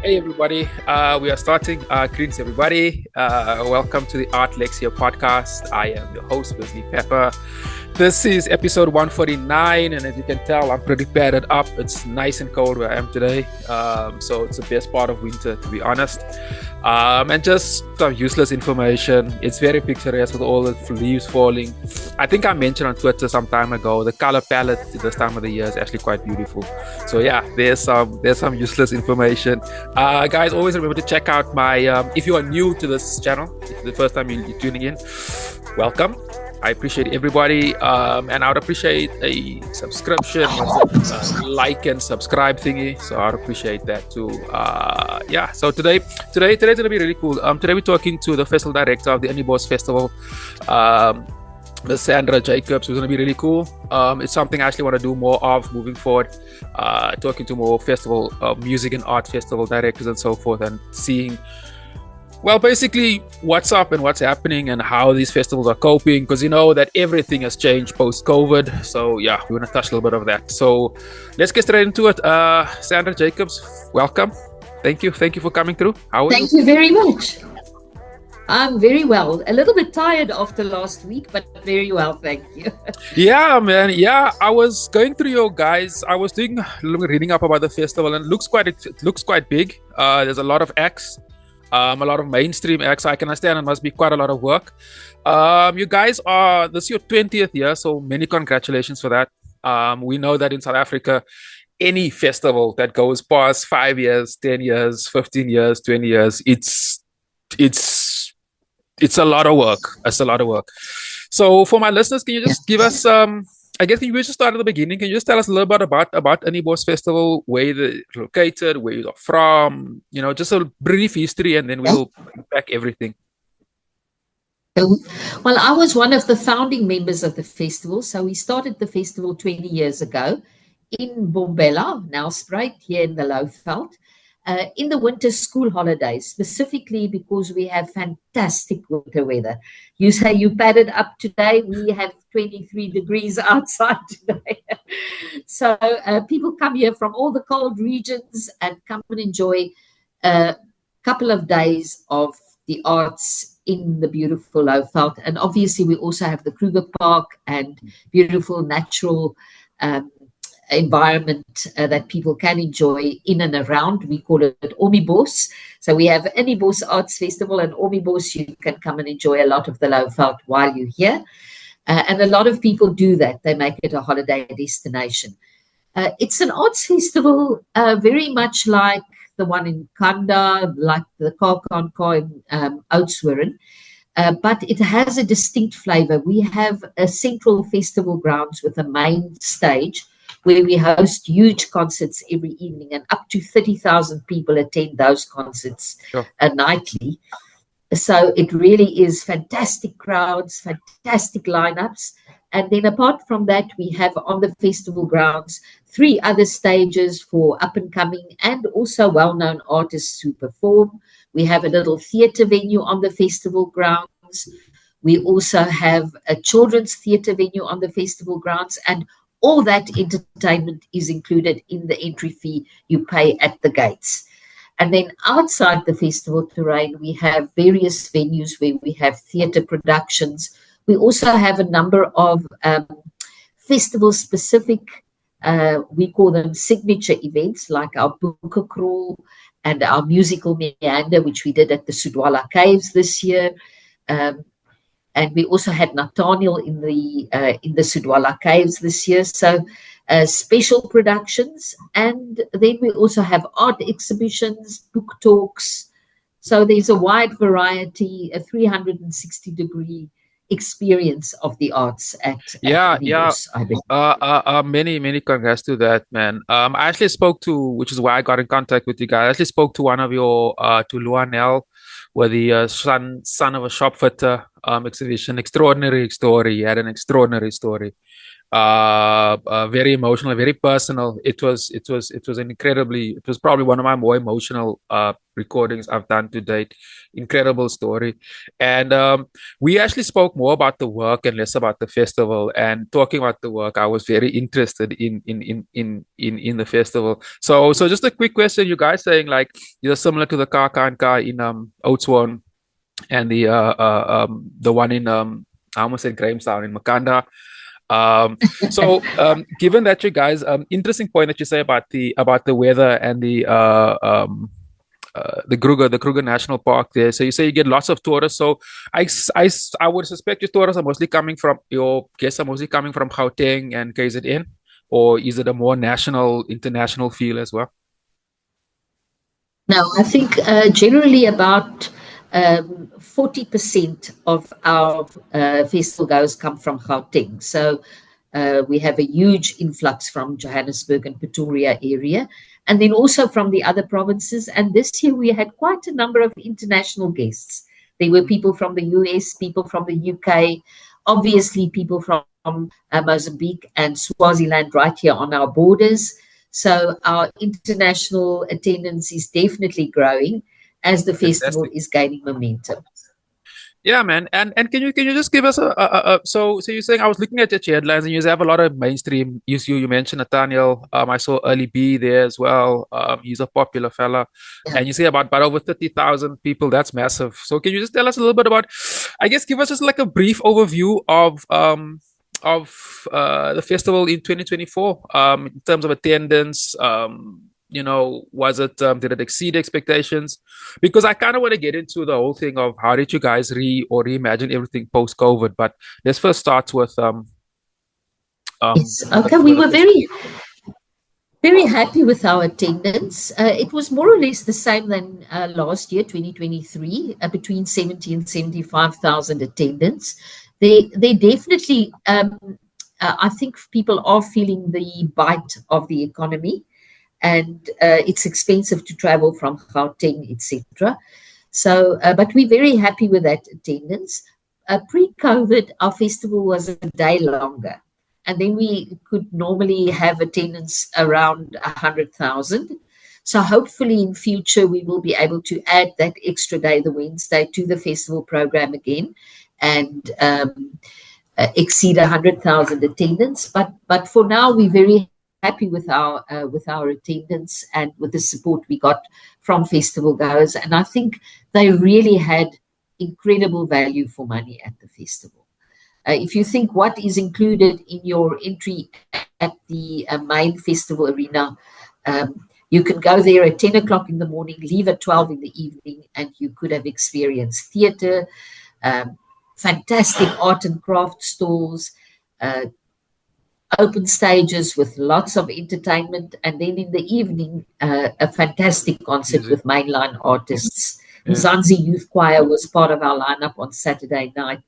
Hey everybody, we are starting. Greetings everybody. Welcome to the Art Lexcia podcast. I am your host, Wesley Pepper. This is episode 149, and as you can tell, I'm pretty padded up. It's nice and cold where I am today, so it's the best part of winter, to be honest. And just some useless information. It's very picturesque with all the leaves falling. I think I mentioned on Twitter some time ago, the color palette this time of the year is actually quite beautiful. So yeah, there's some useless information. Guys, always remember to check out my, if you are new to this channel, if it's the first time you're tuning in, welcome. I appreciate everybody, and I would appreciate a subscription, like and subscribe thingy. So I'd appreciate that too. Yeah. So today's gonna be really cool. Today we're talking to the festival director of the Innibos Festival, Ms. Sandra Jacobs, who's gonna be really cool. It's something I actually want to do more of moving forward. Talking to more festival, music and art festival directors and so forth, and seeing, well, basically what's up and what's happening and how these festivals are coping, because you know that everything has changed post-COVID. So yeah, we want to touch a little bit of that. So let's get straight into it. Sandra Jacobs, welcome. Thank you for coming through. How are you? Thank you very much. I'm very well. A little bit tired after last week, but very well, thank you. Yeah, man. Yeah, I was going through your guys. I was doing a little reading up about the festival, and it looks quite big. There's a lot of acts. A lot of mainstream acts. I can understand it must be quite a lot of work. You guys this is your 20th year, so many congratulations for that. We know that in South Africa, any festival that goes past 5 years, 10 years, 15 years, 20 years, it's a lot of work. It's a lot of work. So for my listeners, can you just give us I guess can you just start at the beginning? Can you just tell us a little bit about Innibos Festival, where they're located, where you're from, just a brief history, and then we'll unpack everything. Well, I was one of the founding members of the festival. So we started the festival 20 years ago in Bombela, Nelspruit, here in the Lowveld, in the winter school holidays, specifically because we have fantastic winter weather. You say you padded up today. We have 23 degrees outside today. So people come here from all the cold regions and come and enjoy a couple of days of the arts in the beautiful Lowveld. And obviously we also have the Kruger Park and beautiful natural environment that people can enjoy in and around. We call it Innibos. So we have Innibos Arts Festival and Innibos. You can come and enjoy a lot of the Lowveld while you're here. And a lot of people do that. They make it a holiday destination. It's an arts festival very much like the one in Kanda, like the Karkanka in Oudtshoorn. But it has a distinct flavor. We have a central festival grounds with a main stage where we host huge concerts every evening, and up to 30,000 people attend those concerts nightly. So it really is fantastic crowds, fantastic lineups. And then apart from that, we have on the festival grounds 3 other stages for up-and-coming and also well-known artists who perform. We have a little theatre venue on the festival grounds. We also have a children's theatre venue on the festival grounds, and all that entertainment is included in the entry fee you pay at the gates. And then outside the festival terrain, we have various venues where we have theatre productions. We also have a number of festival-specific, we call them signature events, like our Boeke Crawl and our musical meander, which we did at the Sudwala Caves this year. And we also had Nathaniel in the Sudwala Caves this year. So special productions. And then we also have art exhibitions, book talks. So there's a wide variety, a 360-degree experience of the arts at Innibos, many congrats to that, man. I actually spoke to, which is why I got in contact with you guys. I actually spoke to one of your to Luanel, where the son of a shopfitter exhibition. Extraordinary story. He had an extraordinary story. very emotional, very personal. It was it was probably one of my more emotional recordings I've done to date. Incredible story. And we actually spoke more about the work and less about the festival. And talking about the work, I was very interested in the festival. So just a quick question, you guys saying like you're similar to the Kaka in Oudtshoorn and the one in I almost said Grahamstown in Makanda. Given that you guys, interesting point that you say about the weather and the Kruger National Park there. So you say you get lots of tourists. So I would suspect your tourists are mostly coming from your guests are mostly coming from Gauteng and KZN, or is it a more national, international feel as well? Now, I think generally about 40% of our festival goers come from Gauteng. So we have a huge influx from Johannesburg and Pretoria area, and then also from the other provinces. And this year we had quite a number of international guests. There were people from the US, people from the UK, obviously people from Mozambique and Swaziland right here on our borders. So our international attendance is definitely growing as the festival is gaining momentum. Yeah, man. And can you just give us so you're saying I was looking at your headlines and you have a lot of mainstream. You mentioned Nathaniel. I saw Early B there as well. He's a popular fella, and you say about over 30,000 people. That's massive. So can you just tell us a little bit about? I guess give us just like a brief overview of the festival in 2024 in terms of attendance. Was it did it exceed expectations? Because I kind of want to get into the whole thing of how did you guys reimagine everything post COVID. But let's first start with yes. Okay, we were very happy with our attendance. It was more or less the same than last year, 2023, between 70 and 75,000 attendants. They definitely, I think people are feeling the bite of the economy, and it's expensive to travel from Gauteng, etc. So, but we're very happy with that attendance. Pre-COVID, our festival was a day longer, and then we could normally have attendance around 100,000. So hopefully in future we will be able to add that extra day, the Wednesday, to the festival program again, and exceed 100,000 attendance. But for now, we're very happy with our attendance and with the support we got from festival goers. And I think they really had incredible value for money at the festival. If you think what is included in your entry at the main festival arena, you can go there at 10 o'clock in the morning, leave at 12 in the evening, and you could have experienced theatre, fantastic art and craft stalls, open stages with lots of entertainment, and then in the evening, a fantastic concert with mainline artists. Mzansi Youth Choir was part of our lineup on Saturday night.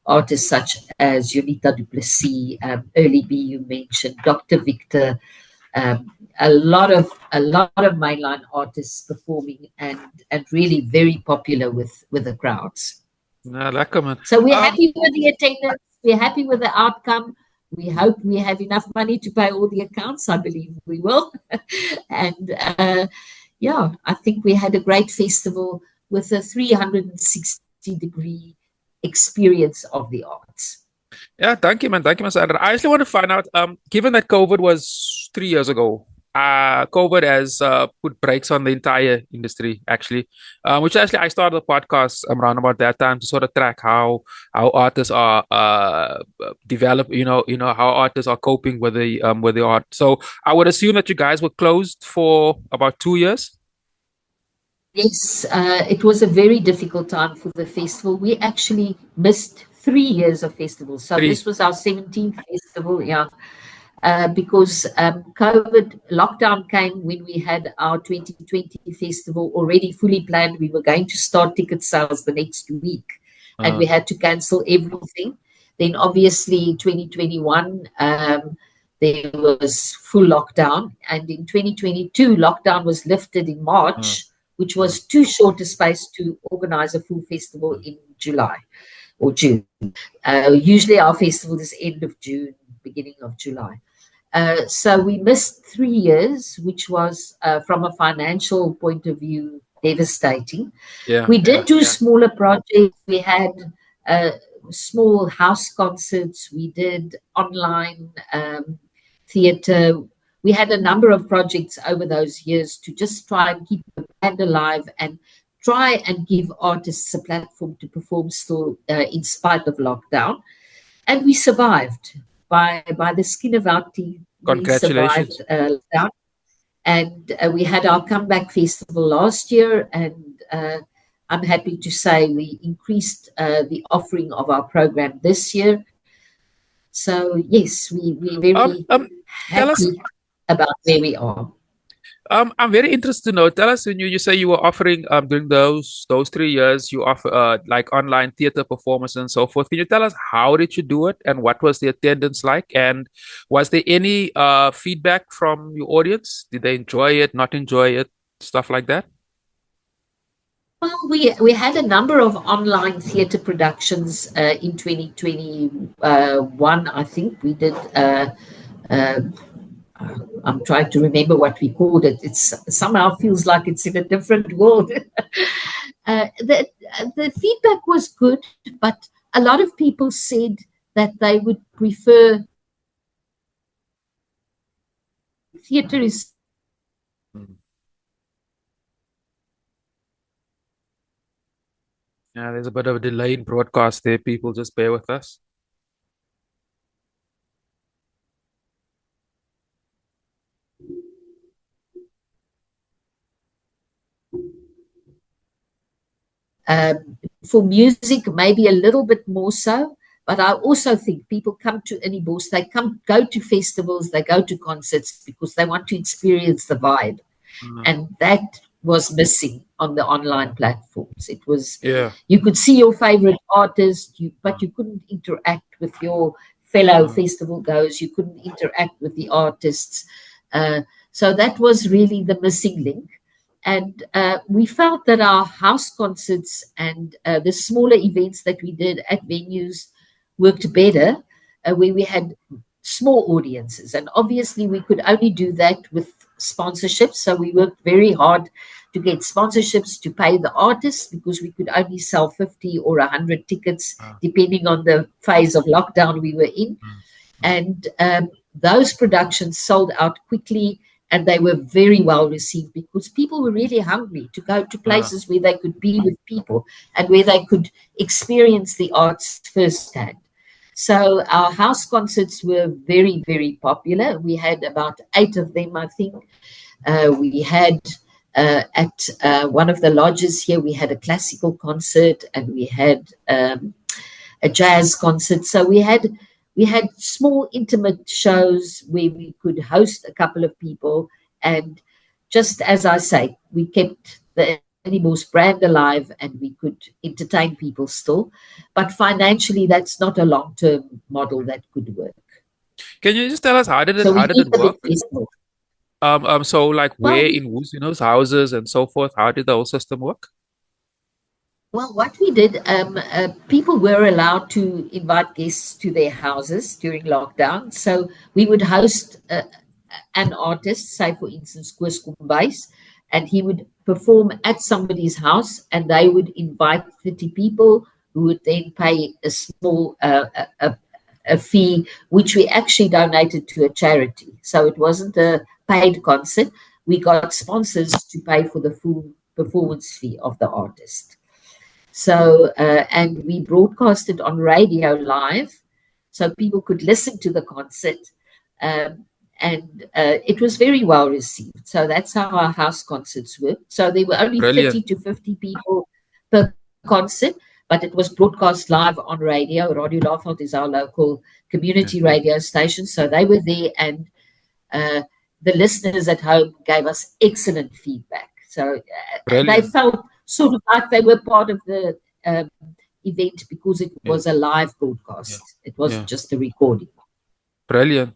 Artists such as Unita du Plessis, Early B, you mentioned, Dr. Victor, a lot of mainline artists performing, and really very popular with the crowds. So we're happy with the attendance. We're happy with the outcome. We hope we have enough money to pay all the accounts. I believe we will. And I think we had a great festival with a 360-degree experience of the arts. Yeah, thank you, man. Thank you, Sandra. I actually want to find out, given that COVID was 3 years ago, COVID has put brakes on the entire industry, actually, which actually I started the podcast around about that time to sort of track how artists are develop, how artists are coping with the art. So I would assume that you guys were closed for about 2 years. Yes, it was a very difficult time for the festival. We actually missed 3 years of festivals. So this was our 17th festival, because COVID lockdown came when we had our 2020 festival already fully planned. We were going to start ticket sales the next week, and we had to cancel everything. Then obviously 2021, there was full lockdown. And in 2022, lockdown was lifted in March, which was too short a space to organize a full festival in July. or June. Usually our festival is end of June, beginning of July. So we missed 3 years, which was, from a financial point of view, devastating. We did do smaller projects. We had small house concerts. We did online theatre. We had a number of projects over those years to just try and keep the band alive and try and give artists a platform to perform still in spite of lockdown. And we survived by the skin of our teeth. We survived lockdown. And we had our comeback festival last year, and I'm happy to say we increased the offering of our program this year. So yes, we're very happy about where we are. I'm very interested to know. Tell us, when you say you were offering during those 3 years, you offer like online theater performance and so forth. Can you tell us how did you do it and what was the attendance like? And was there any feedback from your audience? Did they enjoy it, not enjoy it, stuff like that? Well, we had a number of online theatre productions in 2021. I think we did. I'm trying to remember what we called it. It's somehow feels like it's in a different world. The feedback was good, but a lot of people said that they would prefer theatre is. Yeah, there's a bit of a delay in broadcast there. People just bear with us. For music, maybe a little bit more so, but I also think people come to Innibos, they go to festivals, they go to concerts because they want to experience the vibe. And that was missing on the online platforms. It was, you could see your favorite artist, but you couldn't interact with your fellow festival goers. You couldn't interact with the artists. So that was really the missing link. And we felt that our house concerts and the smaller events that we did at venues worked better, where we had small audiences. And obviously, we could only do that with sponsorships. So we worked very hard to get sponsorships to pay the artists, because we could only sell 50 or 100 tickets, depending on the phase of lockdown we were in. And those productions sold out quickly. And they were very well received because people were really hungry to go to places where they could be with people and where they could experience the arts firsthand. So our house concerts were very, very popular. We had about 8 of them, I think. We had at one of the lodges here, we had a classical concert and we had a jazz concert. So we had small, intimate shows where we could host a couple of people. And just as I say, we kept the Innibos brand alive and we could entertain people still. But financially, that's not a long-term model that could work. Can you just tell us how did it work? So like where in whose houses and so forth, how did the whole system work? Well, what we did, people were allowed to invite guests to their houses during lockdown. So we would host an artist, say, for instance, Koos Kombuis, and he would perform at somebody's house, and they would invite 30 people who would then pay a small a fee, which we actually donated to a charity. So it wasn't a paid concert. We got sponsors to pay for the full performance fee of the artist. So, and we broadcasted on radio live, so people could listen to the concert, and it was very well received. So that's how our house concerts worked. So there were only 30 to 50 people per concert, but it was broadcast live on radio. Radio Laafveld is our local community radio station, so they were there, and the listeners at home gave us excellent feedback. So they felt sort of like they were part of the event because it was a live broadcast. It wasn't just a recording. Brilliant.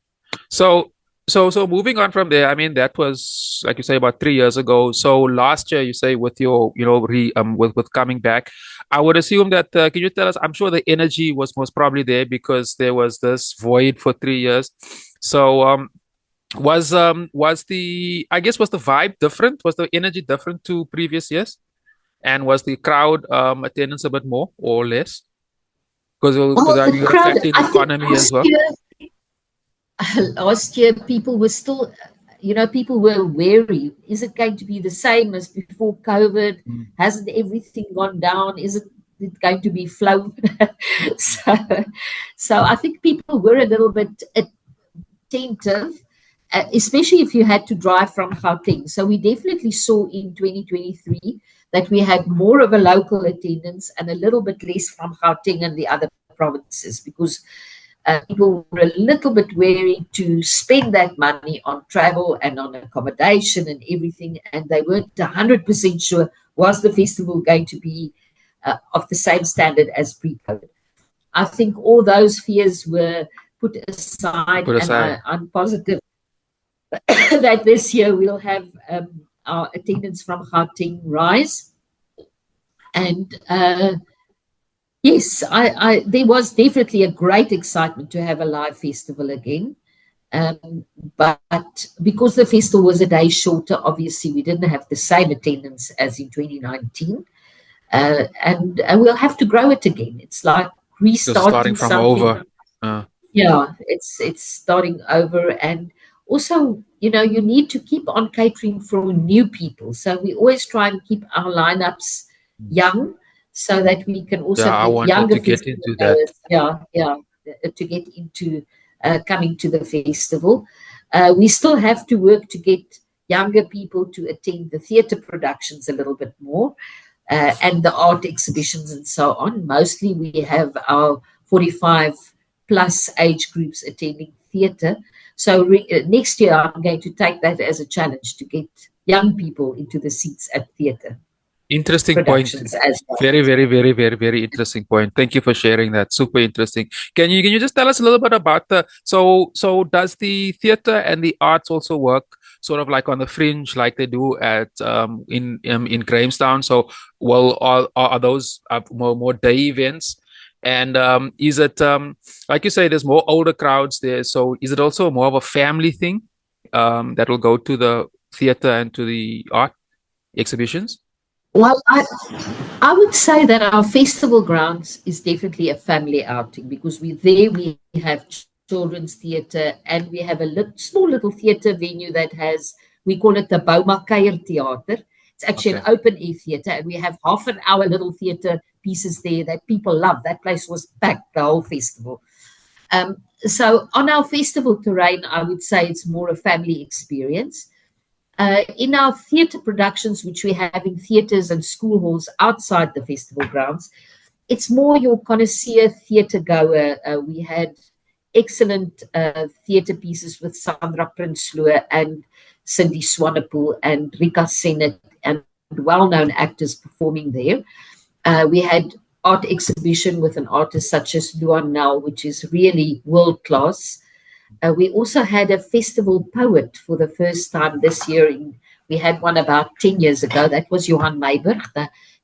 So So moving on from there, I mean, that was, like you say, about 3 years ago. So last year, you say, with your, with coming back, I would assume that, can you tell us? I'm sure the energy was most probably there because there was this void for 3 years. So I guess, was the vibe different? Was the energy different to previous years? And was the crowd attendance a bit more or less? Because Well, are the you crowd, affecting the I think economy as well? last year people were still, people were wary. Is it going to be the same as before COVID? Mm. Hasn't everything gone down? Is it going to be flow? so, so I think people were a little bit attentive, especially if you had to drive from Gauteng. So we definitely saw in 2023 that we had more of a local attendance and a little bit less from Gauteng and the other provinces, because people were a little bit wary to spend that money on travel and on accommodation and everything, and they weren't 100% sure was the festival going to be of the same standard as pre-COVID. I think all those fears were put aside, Put and aside. I'm positive that this year we'll have our attendance from Gauteng rise. And yes, there was definitely a great excitement to have a live festival again. But because the festival was a day shorter, obviously we didn't have the same attendance as in 2019. And we'll have to grow it again. It's like Just starting restarting from something. over. Uh, Yeah, it's starting over. And also, you need to keep on catering for new people. So we always try and keep our lineups young so that we can yeah, also I get wanted younger to get festival into that. goers. Yeah, yeah, to get into coming to the festival. We still have to work to get younger people to attend the theatre productions a little bit more, and the art exhibitions and so on. Mostly we have our 45 plus age groups attending theatre. So next year I'm going to take that as a challenge to get young people into the seats at theatre Interesting point. productions as well. Very, very, very, very, very interesting point. Thank you for sharing that. Super interesting. Can you just tell us a little bit about so does the theater and the arts also work sort of like on the fringe, like they do at in Grahamstown? So, well, are those more day events? And is it, like you say, there's more older crowds there? So is it also more of a family thing that will go to the theater and to the art exhibitions? Well, I would say that our festival grounds is definitely a family outing, because we have children's theatre, and we have a small little theatre venue that has, we call it the Boma Kuier Theater. It's actually an Okay. open air theatre, and we have half an hour little theatre pieces there that people love. That place was packed the whole festival. So on our festival terrain, I would say it's more a family experience. In our theatre productions, which we have in theatres and school halls outside the festival grounds, it's more your connoisseur theatre goer. We had excellent theatre pieces with Sandra Prinsloo and Cindy Swanepoel and Rika Sennett, and well-known actors performing there. We had art exhibition with an artist such as Luan Nel, which is really world-class. We also had a festival poet for the first time this year. We had one about 10 years ago. That was Johan Meiberg.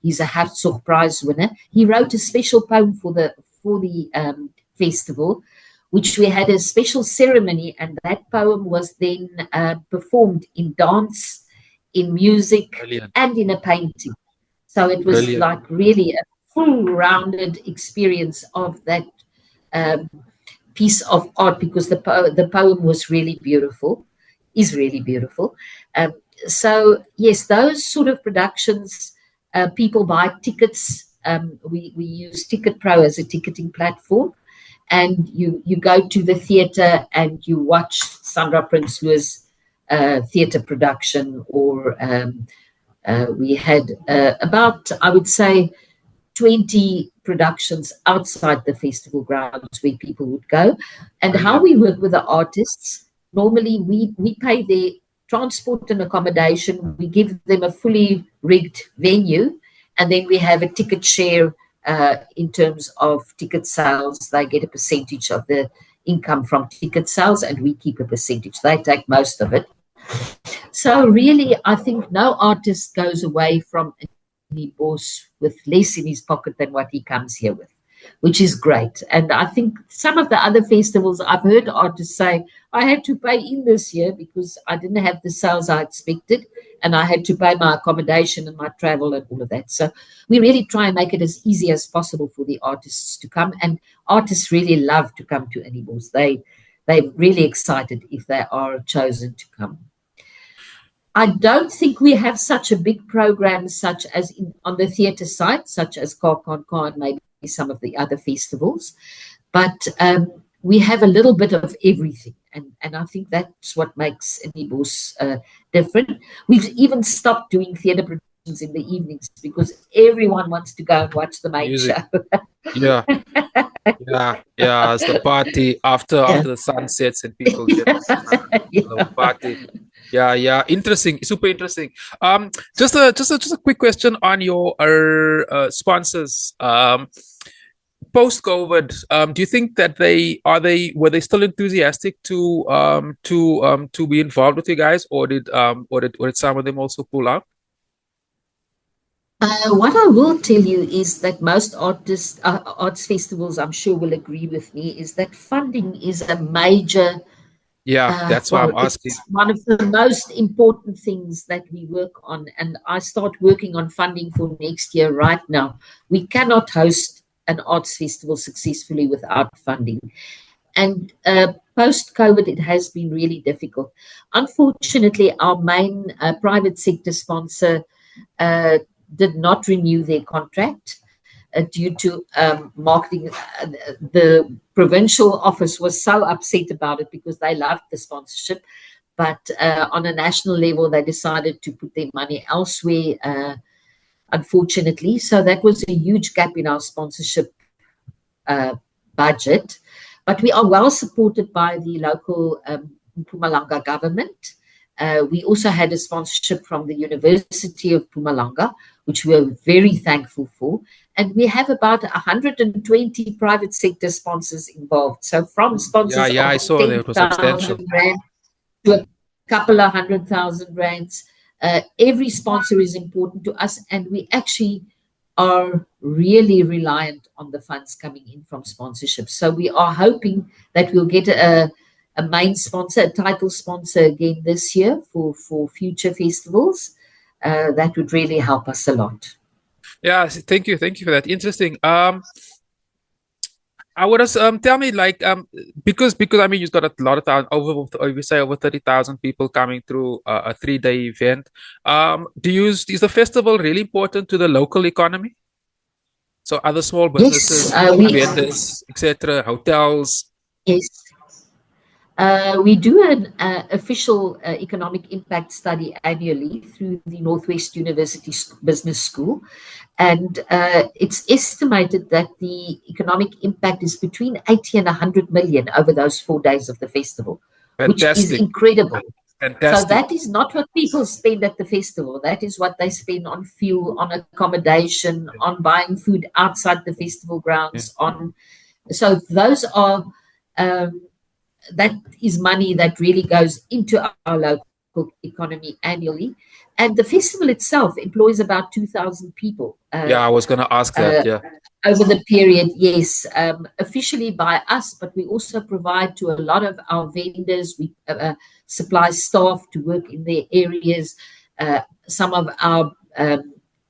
He's a Hartzog Prize winner. He wrote a special poem for the festival, which we had a special ceremony, and that poem was then performed in dance, in music, Brilliant. and in a painting. So it was Brilliant. like really a full-rounded experience of that um, piece of art, because the poem was really beautiful, is really beautiful. Um, so yes, those sort of productions, people buy tickets. We use Ticket Pro as a ticketing platform, and you go to the theatre and you watch Sandra Prinsloo's theatre production, or we had about, I would say, 20 productions outside the festival grounds where people would go. And how Brilliant. we work with the artists, normally we pay their transport and accommodation, we give them a fully rigged venue, and then we have a ticket share in terms of ticket sales. They get a percentage of the income from ticket sales, and we keep a percentage. They take most of it. So really, I think no artist goes away from Innibos with less in his pocket than what he comes here with, which is great. And I think some of the other festivals, I've heard artists say, I had to pay in this year because I didn't have the sales I expected, and I had to pay my accommodation and my travel and all of that. So we really try and make it as easy as possible for the artists to come, and artists really love to come to Innibos. They're really excited if they are chosen to come. I don't think we have such a big program such as on the theatre side, such as Car and maybe some of the other festivals, but we have a little bit of everything, and I think that's what makes Innibos different. We've even stopped doing theatre productions in the evenings because everyone wants to go and watch the main show. Yeah. Yeah. It's the party after the sun sets and people get the party. Yeah. Interesting. Super interesting. Just a quick question on your sponsors. Post-COVID, do you think that were they still enthusiastic to be involved with you guys, or did some of them also pull out? What I will tell you is that most arts festivals, I'm sure, will agree with me, is that funding is a major. Yeah, that's why I'm asking. It's one of the most important things that we work on, and I start working on funding for next year right now. We cannot host an arts festival successfully without funding. And post-COVID, it has been really difficult. Unfortunately, our main private sector sponsor did not renew their contract due to marketing. The provincial office was so upset about it because they loved the sponsorship. But on a national level, they decided to put their money elsewhere, unfortunately. So that was a huge gap in our sponsorship budget. But we are well supported by the local Mpumalanga government. We also had a sponsorship from the University of Mpumalanga, which we are very thankful for. And we have about 120 private sector sponsors involved. So from sponsors I saw that it was substantial, rand to a couple of 100,000 rands. Every sponsor is important to us, and we actually are really reliant on the funds coming in from sponsorship. So we are hoping that we'll get a main sponsor, a title sponsor again this year for future festivals. That would really help us a lot. Yeah, thank you for that. Interesting. I would tell me, like, because I mean, you've got a lot of over 30,000 people coming through a 3-day event. Is the festival really important to the local economy? So other small businesses, vendors, etc., hotels. Yes. We do an official economic impact study annually through the Northwest University Business School. And it's estimated that the economic impact is between 80 and 100 million over those 4 days of the festival, which is incredible. Fantastic. So that is not what people spend at the festival. That is what they spend on fuel, on accommodation, on buying food outside the festival grounds. So those are... that is money that really goes into our local economy annually. And the festival itself employs about 2,000 people. I was going to ask that, over the period, yes, officially by us, but we also provide to a lot of our vendors. We supply staff to work in their areas. Some of our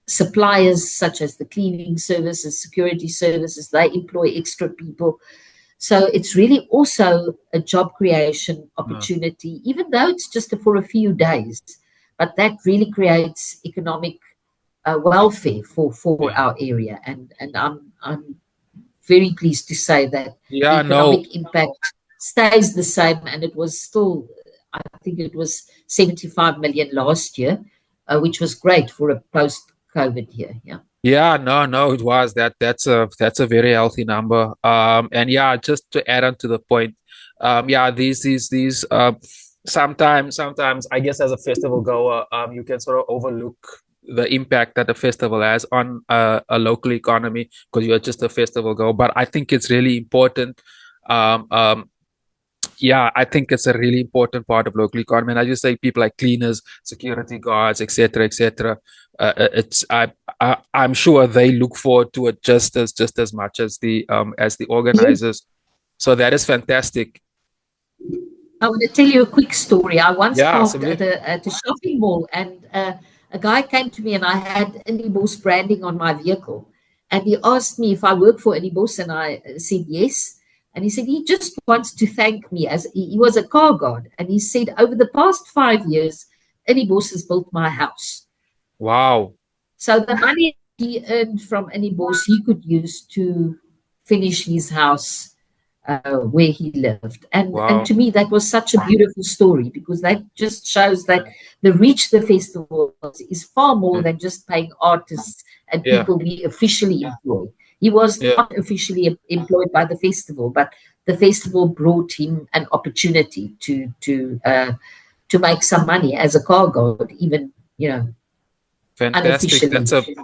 suppliers, such as the cleaning services, security services, they employ extra people. So it's really also a job creation opportunity, even though it's just for a few days. But that really creates economic welfare for our area. And I'm very pleased to say that the economic impact stays the same. And it was still, I think it was 75 million last year, which was great for a post-COVID year. Yeah, no, it was that's a very healthy number. And just to add on to the point, these sometimes I guess as a festival goer, you can sort of overlook the impact that the festival has on a local economy because you're just a festival goer. But I think it's really important Yeah, I think it's a really important part of local economy. And as you say, people like cleaners, security guards, etc., etc. It's I'm sure they look forward to it just as much as the Yes. organizers. So that is fantastic. I want to tell you a quick story. I once Yeah, parked absolutely. at a shopping mall, and a guy came to me, and I had Innibos branding on my vehicle, and he asked me if I work for Innibos, and I said yes. And he said he just wants to thank me, as he was a car guard, and he said over the past 5 years, Innibos has built my house. Wow, So the money he earned from Innibos, he could use to finish his house where he lived. And wow. to me, that was such a beautiful story, because that just shows that the reach the festival is far more Yeah, than just paying artists and yeah, people we officially employ. He was yeah. not officially employed by the festival, but the festival brought him an opportunity to make some money as a car guard, even Fantastic. unofficially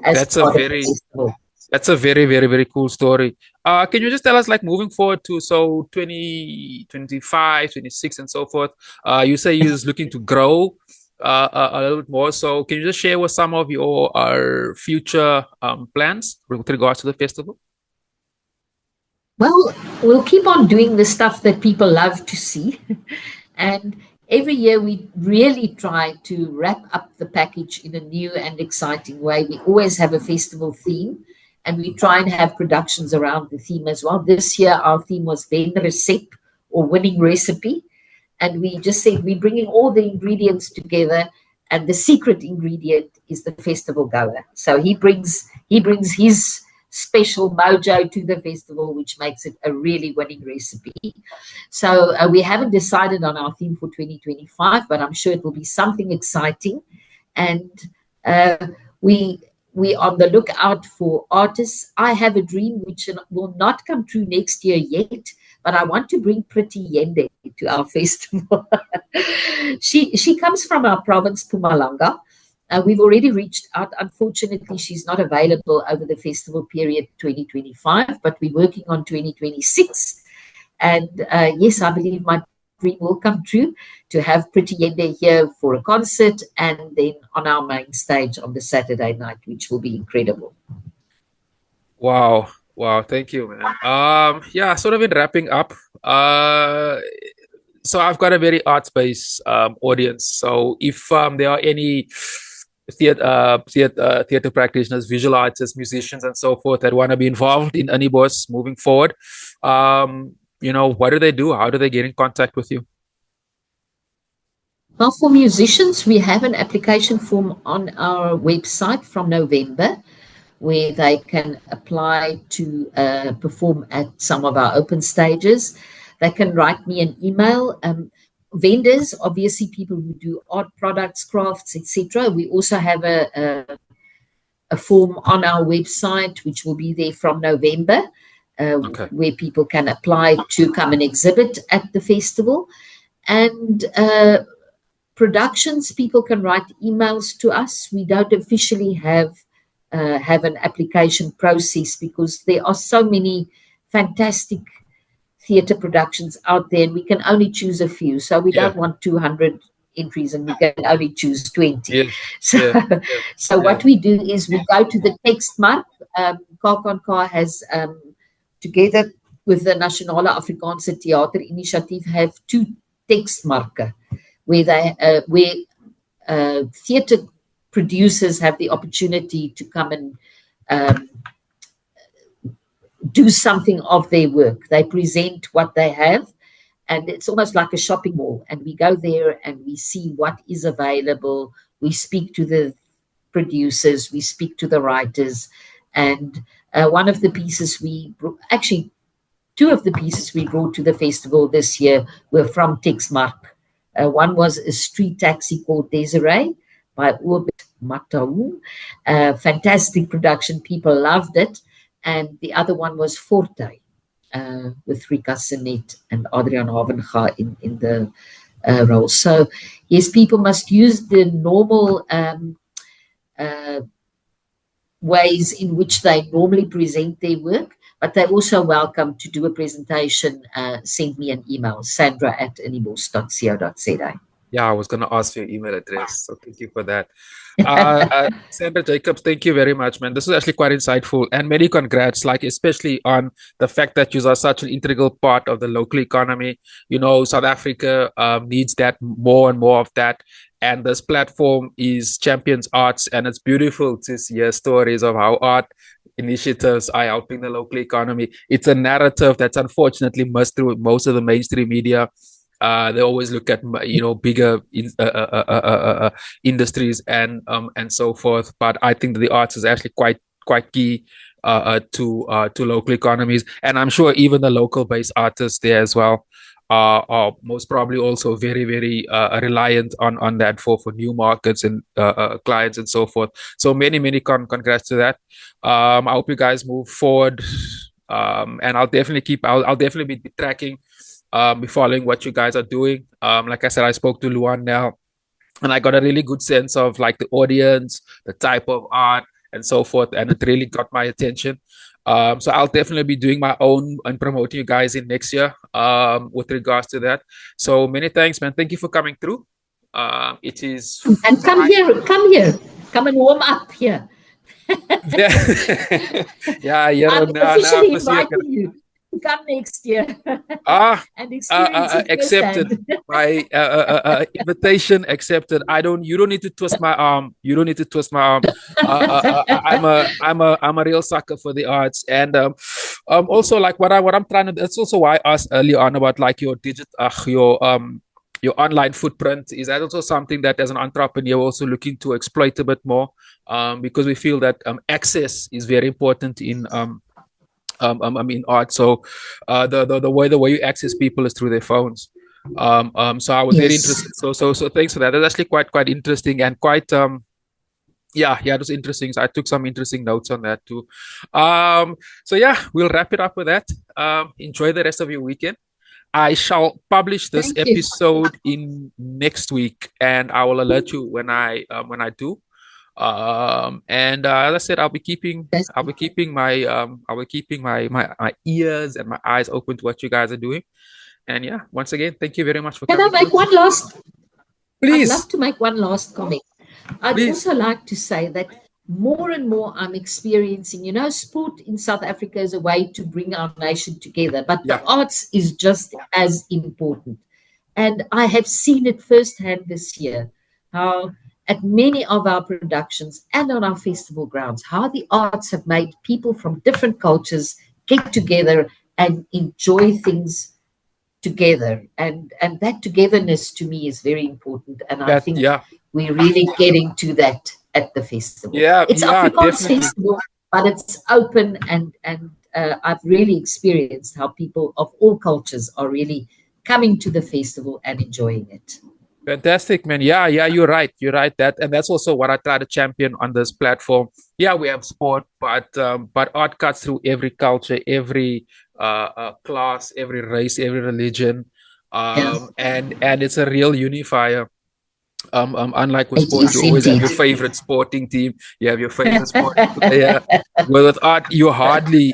as That's a part of the very festival. That's a very, very, very cool story. Can you just tell us, like, moving forward to so 2025, 26, and so forth? You say you're looking to grow a little bit more. So, can you just share with some of your future plans with regards to the festival? Well, we'll keep on doing the stuff that people love to see. And every year we really try to wrap up the package in a new and exciting way. We always have a festival theme, and we try and have productions around the theme as well. This year, our theme was Ben Recept, or Winning Recipe. And we just said we're bringing all the ingredients together, and the secret ingredient is the festival goer. So he brings his special mojo to the festival, which makes it a really winning recipe. So we haven't decided on our theme for 2025, but I'm sure it will be something exciting. And uh, we we on the lookout for artists. I have a dream which will not come true next year yet, but I want to bring Pretty Yende to our festival. She comes from our province, Pumalanga. We've already reached out. Unfortunately, she's not available over the festival period 2025, but we're working on 2026. And yes, I believe my dream will come true to have Pretty Yende here for a concert, and then on our main stage on the Saturday night, which will be incredible. Wow, wow, thank you, man. Yeah, sort of in wrapping up. Uh, so I've got a very arts-based audience. So if there are any theater practitioners, visual artists, musicians, and so forth that want to be involved in Innibos moving forward, what do they do? How do they get in contact with you? Well, for musicians, we have an application form on our website from November, where they can apply to perform at some of our open stages. They can write me an email. Vendors, obviously, people who do art products, crafts, etc. We also have a form on our website, which will be there from November, Okay. where people can apply to come and exhibit at the festival. And productions, people can write emails to us. We don't officially have an application process, because there are so many fantastic theatre productions out there, and we can only choose a few. So we Yeah. don't want 200 entries, and we can only choose 20. Yeah. So, Yeah. so Yeah. what we do is we go to the text mark. Car Con Car has, together with the Nasionale Afrikaanse Theater Initiatief, have two text marker where theatre producers have the opportunity to come and um, do something of their work. They present what they have, and it's almost like a shopping mall. And we go there and we see what is available. We speak to the producers, we speak to the writers, and one of the pieces actually, two of the pieces we brought to the festival this year were from Texmark. One was a street taxi called Desiree by Orbit Mataung. Fantastic production. People loved it. And the other one was Forte, with Rika Sinet and Adrian Havenga in the role. So, yes, people must use the normal uh, ways in which they normally present their work, but they're also welcome to do a presentation. Send me an email, sandra@innibos.co.za. Yeah, I was going to ask for your email address. So thank you for that. Sandra Jacobs, thank you very much, man. This was actually quite insightful, and many congrats, like especially on the fact that you are such an integral part of the local economy. You know, South Africa needs that more and more of that. And this platform is Champions Arts, and it's beautiful to hear stories of how art initiatives are helping the local economy. It's a narrative that's unfortunately missed through most of the mainstream media. They always look at bigger industries and so forth. But I think that the arts is actually quite key to local economies, and I'm sure even the local based artists there as well are most probably also very reliant on that for new markets and clients and so forth. So many congrats to that. I hope you guys move forward, and I'll definitely be tracking. Be following what you guys are doing. Like I said, I spoke to Luan now, and I got a really good sense of like the audience, the type of art, and so forth, and it really got my attention. So I'll definitely be doing my own and promoting you guys in next year with regards to that. So many thanks, man. Thank you for coming through. It is and come here, come and warm up here. yeah. I'm officially inviting you. Come next year and experience it accepted. My invitation accepted. You don't need to twist my arm. I'm a real sucker for the arts, and also like what I'm trying to. That's also why I asked earlier on about like your your online footprint. Is that also something that as an entrepreneur we're also looking to exploit a bit more, because we feel that access is very important in art. So the way you access people is through their phones. So I was very interested. So thanks for that. That's actually quite interesting and quite it was interesting. So I took some interesting notes on that too. So yeah, we'll wrap it up with that. Enjoy the rest of your weekend. I shall publish this episode in next week, and I will alert you when I do. And as I said, I'll be keeping my ears and my eyes open to what you guys are doing. And yeah, once again, thank you very much for coming. Can I make one last? Please. I'd love to make one last comment. I'd also like to say that more and more I'm experiencing, sport in South Africa is a way to bring our nation together, but the arts is just as important. And I have seen it firsthand this year, how at many of our productions and on our festival grounds, how the arts have made people from different cultures get together and enjoy things together. And that togetherness to me is very important. And I think we're really getting to that at the festival. It's Afrikaans festival, but it's open, and I've really experienced how people of all cultures are really coming to the festival and enjoying it. Fantastic, man. Yeah, you're right. That's also what I try to champion on this platform. Yeah, we have sport, but art cuts through every culture, every class, every race, every religion, and it's a real unifier. Unlike with sport, you always have your favorite sporting team. You have your favorite sporting player. Well, with art, you hardly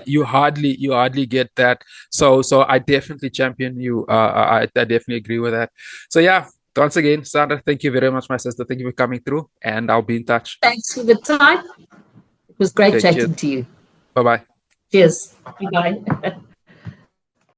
get that. So I definitely champion you. I definitely agree with that. So yeah. Once again, Sandra, thank you very much, my sister. Thank you for coming through, and I'll be in touch. Thanks for the time. It was great chatting to you. Bye-bye. Cheers. Bye-bye.